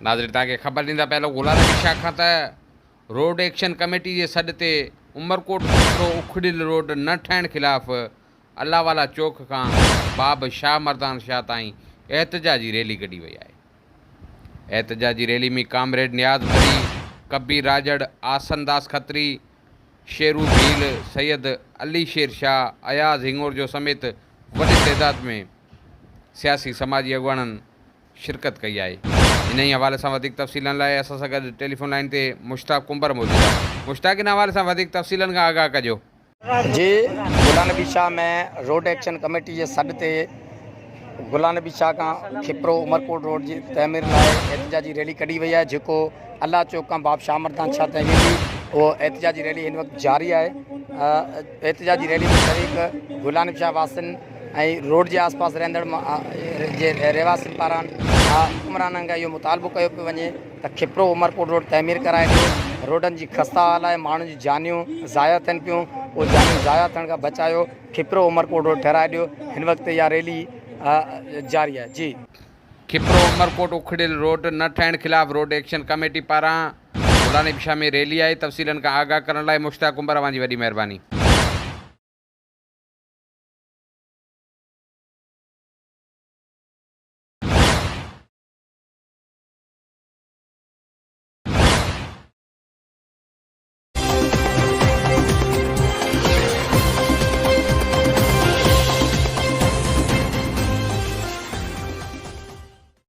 नाज़रीन तव्हांखे ख़बर ॾींदा पहिरियों गुलाम नबी शाह खां त रोड एक्शन कमेटी जे सॾ ते उमरकोट हिकिड़ो उखड़ियल रोड न ठाहिण ख़िलाफ़ अल्लाहवाला चौक खां बाब शाह मर्दान शाह ताईं एहतजाजी रैली कढी वई आहे। एहतजाजी रैली में कामरेड नियाज़ भरी, कबीर राजड़, आसनदास खत्री, शेरू भील, सैयद अली शेर शाह, अयाज़ हिंगोर जो समेत वॾी तइदाद में सियासी समाजी अॻुवाणनि शिरकत कई आहे। इन ई हवाले सां वधीक तफ़सीलनि लाइ असां सां गॾु टेलीफोन लाइन ते मुश्ताक कुंबर मौजूदु आहे। मुश्ताक, इन हवाले सां वधीक तफ़सीलनि खां आगाह कजो। जी, गुलाम नबी शाह में रोड एक्शन कमेटी जे सॾ ते गुलाम नबी शाह खां खिपरो उमरकोट रोड जी तइमीर लाइ एहतजाजी रैली कढी वई आहे, जेको अल्लाह चौक खां बाब शाह मर्दान शाह ताईं वेंदी। उहो एहतजाजी रैली हिन वक़्तु जारी आहे। एहतजाजी रैली में शरीक गुलाम नबी शाह वासिन ऐं रोड जे आसपास रहंदड़ जे रहवासियुनि पारां हुकुमराननि खां इहो मुतालबो कयो पियो वञे त खिपरो उमरकोट रोड तइमीर कराए ॾियो। रोडनि जी खस्ता हाल आहे, माण्हुनि जी जानियूं ज़ाया थियनि पियूं, उहो जानियूं ज़ाया थियण खां बचायो, खिपरो उमरकोट रोड ठहिराए ॾियो। हिन वक़्तु इहा रैली जारी आहे। जी, खिपरो उमरकोट उखड़ियल रोड न ठाहिण ख़िलाफ़ रोड एक्शन कमेटी पारां गुलाम नबी शाह में रैली आई। तफ़सीलनि खां आगाह करण लाइ मुश्ताक कुंबर अवां जी वॾी महिरबानी।